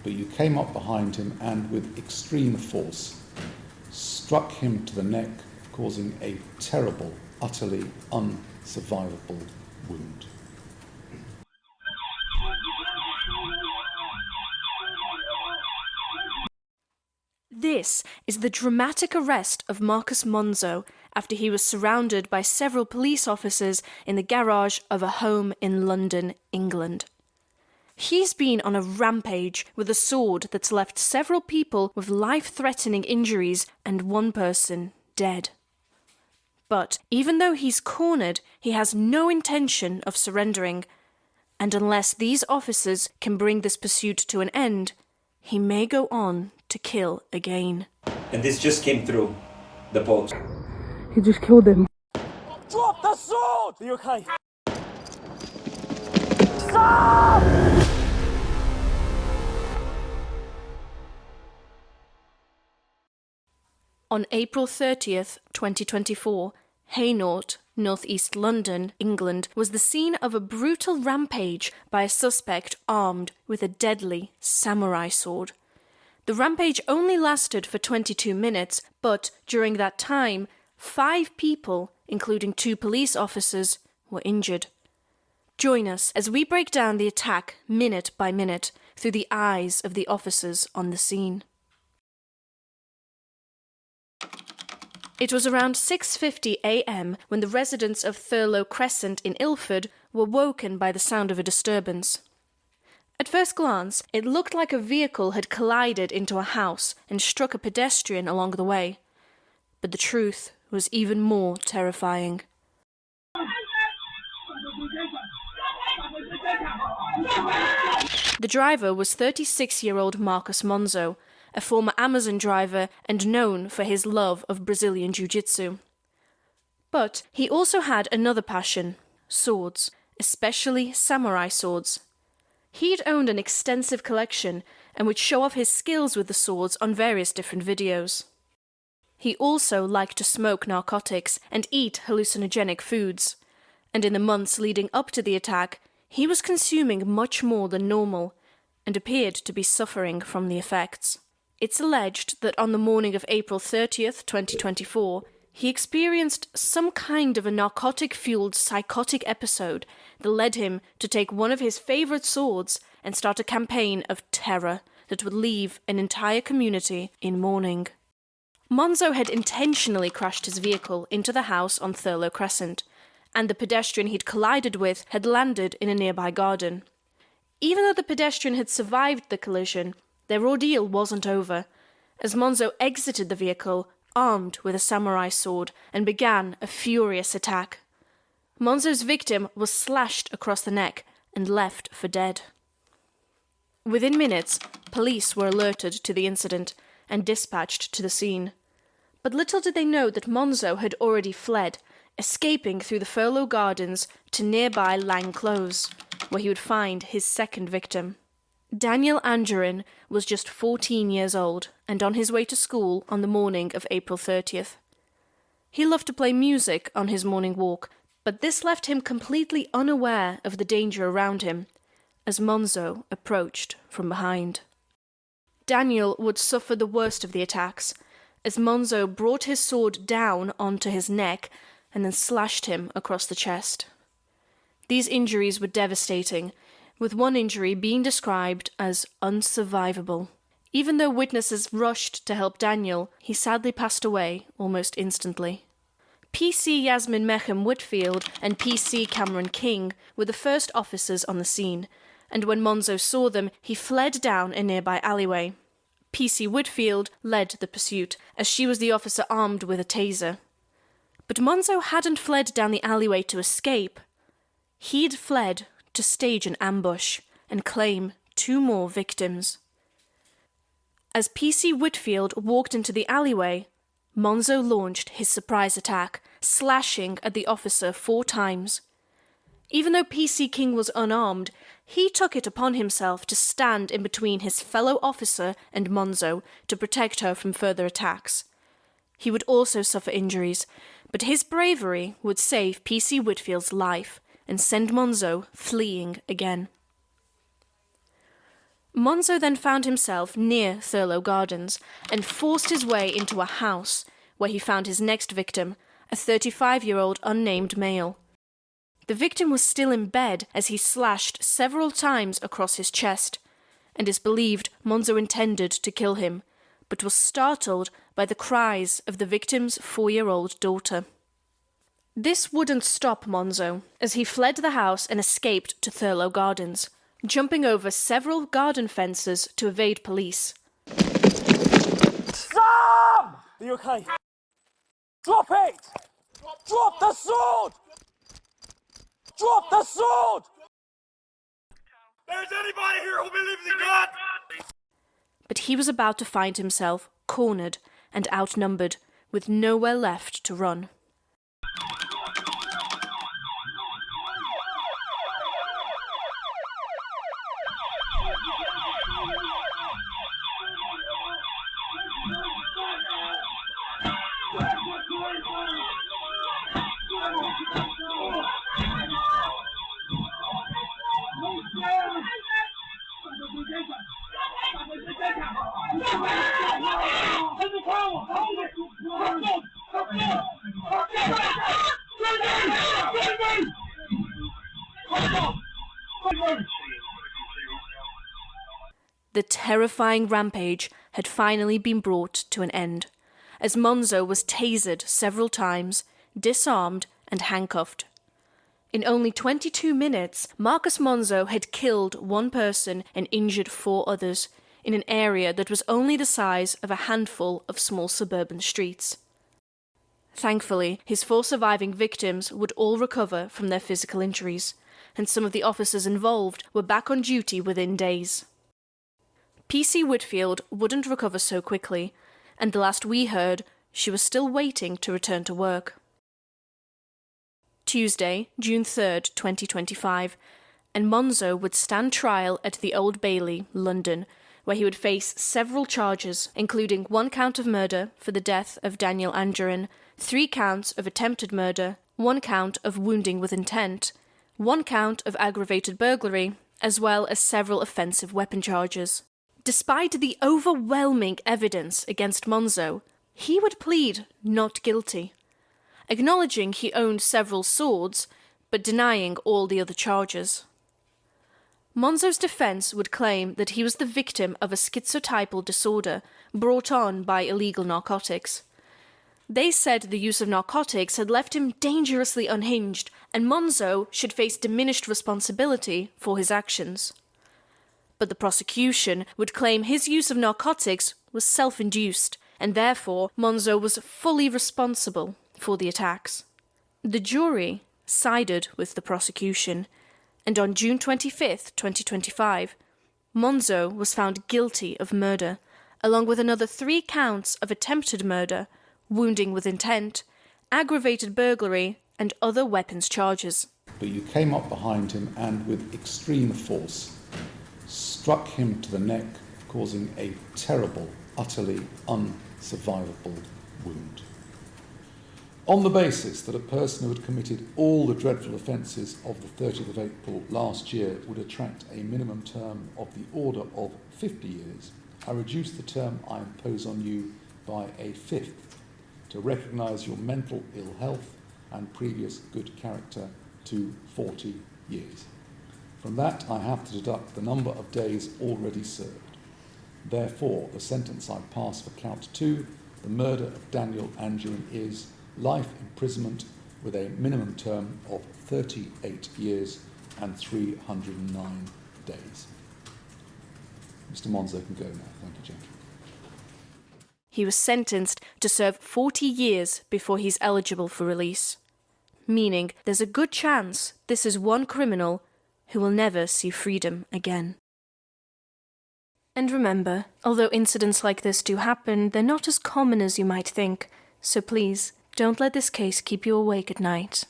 but you came up behind him and, with extreme force, struck him to the neck, causing a terrible, utterly unsurvivable wound. This is the dramatic arrest of Marcus Monzo after he was surrounded by several police officers in the garage of a home in London, England. He's been on a rampage with a sword that's left several people with life-threatening injuries and one person dead. But even though he's cornered, he has no intention of surrendering, and unless these officers can bring this pursuit to an end, he may go on to kill again. And this just came through the post. He just killed him. Drop the sword! Are you okay? Stop! On April 30th, 2024, Hainault, northeast London, England, was the scene of a brutal rampage by a suspect armed with a deadly samurai sword. The rampage only lasted for 22 minutes, but during that time, 5 people, including 2 police officers, were injured. Join us as we break down the attack minute by minute through the eyes of the officers on the scene. It was around 6:50 a.m. when the residents of Thurlow Crescent in Ilford were woken by the sound of a disturbance. At first glance, it looked like a vehicle had collided into a house and struck a pedestrian along the way. But the truth was even more terrifying. The driver was 36-year-old Marcus Monzo, a former Amazon driver and known for his love of Brazilian Jiu-Jitsu. But he also had another passion: swords, especially samurai swords. He'd owned an extensive collection and would show off his skills with the swords on various different videos. He also liked to smoke narcotics and eat hallucinogenic foods, and in the months leading up to the attack, he was consuming much more than normal and appeared to be suffering from the effects. It's alleged that on the morning of April 30th, 2024, he experienced some kind of a narcotic-fueled psychotic episode that led him to take one of his favourite swords and start a campaign of terror that would leave an entire community in mourning. Monzo had intentionally crashed his vehicle into the house on Thurlow Crescent, and the pedestrian he'd collided with had landed in a nearby garden. Even though the pedestrian had survived the collision, their ordeal wasn't over, as Monzo exited the vehicle armed with a samurai sword and began a furious attack. Monzo's victim was slashed across the neck and left for dead. Within minutes, police were alerted to the incident and dispatched to the scene. But little did they know that Monzo had already fled, escaping through the Thurlow Gardens to nearby Lang Close, where he would find his second victim. Daniel Anjorin was just 14 years old and on his way to school on the morning of April 30th. He loved to play music on his morning walk, but this left him completely unaware of the danger around him as Monzo approached from behind. Daniel would suffer the worst of the attacks, as Monzo brought his sword down onto his neck and then slashed him across the chest. These injuries were devastating, with one injury being described as unsurvivable. Even though witnesses rushed to help Daniel, he sadly passed away almost instantly. PC Yasmin Mechem Whitfield and PC Cameron King were the first officers on the scene, and when Monzo saw them, he fled down a nearby alleyway. PC Whitfield led the pursuit, as she was the officer armed with a taser. But Monzo hadn't fled down the alleyway to escape. He'd fled to stage an ambush and claim 2 more victims. As PC Whitfield walked into the alleyway, Monzo launched his surprise attack, slashing at the officer 4 times. Even though PC King was unarmed, he took it upon himself to stand in between his fellow officer and Monzo to protect her from further attacks. He would also suffer injuries, but his bravery would save PC Whitfield's life and send Monzo fleeing again. Monzo then found himself near Thurlow Gardens and forced his way into a house where he found his next victim, a 35-year-old unnamed male. The victim was still in bed as he slashed several times across his chest, and it's believed Monzo intended to kill him, but was startled by the cries of the victim's 4-year-old daughter. This wouldn't stop Monzo, as he fled the house and escaped to Thurlow Gardens, jumping over several garden fences to evade police. Sam! Are you okay? Drop it! Drop the sword! Drop the sword! There's anybody here who believes in God? But he was about to find himself cornered and outnumbered, with nowhere left to run. The terrifying rampage had finally been brought to an end, as Monzo was tasered several times, disarmed and handcuffed. In only 22 minutes, Marcus Monzo had killed one person and injured 4 others, in an area that was only the size of a handful of small suburban streets. Thankfully, his 4 surviving victims would all recover from their physical injuries, and some of the officers involved were back on duty within days. PC Whitfield wouldn't recover so quickly, and the last we heard, she was still waiting to return to work. Tuesday, June 3rd, 2025, and Monzo would stand trial at the Old Bailey, London, where he would face several charges, including 1 count of murder for the death of Daniel Anjorin, 3 counts of attempted murder, 1 count of wounding with intent, 1 count of aggravated burglary, as well as several offensive weapon charges. Despite the overwhelming evidence against Monzo, he would plead not guilty, acknowledging he owned several swords, but denying all the other charges. Monzo's defense would claim that he was the victim of a schizotypal disorder brought on by illegal narcotics. They said the use of narcotics had left him dangerously unhinged, and Monzo should face diminished responsibility for his actions. But the prosecution would claim his use of narcotics was self-induced, and therefore Monzo was fully responsible for the attacks. The jury sided with the prosecution, and on June 25th, 2025, Monzo was found guilty of murder, along with another 3 counts of attempted murder, wounding with intent, aggravated burglary, and other weapons charges. But you came up behind him and, with extreme force, struck him to the neck, causing a terrible, utterly unsurvivable wound. On the basis that a person who had committed all the dreadful offences of the 30th of April last year would attract a minimum term of the order of 50 years, I reduce the term I impose on you by a 5th to recognise your mental ill health and previous good character to 40 years. From that, I have to deduct the number of days already served. Therefore, the sentence I pass for count 2, the murder of Daniel Anjorin, is life imprisonment with a minimum term of 38 years and 309 days. Mr. Monzo can go now. Thank you, gentlemen. He was sentenced to serve 40 years before he's eligible for release, meaning there's a good chance this is one criminal who will never see freedom again. And remember, although incidents like this do happen, they're not as common as you might think, so please, don't let this case keep you awake at night.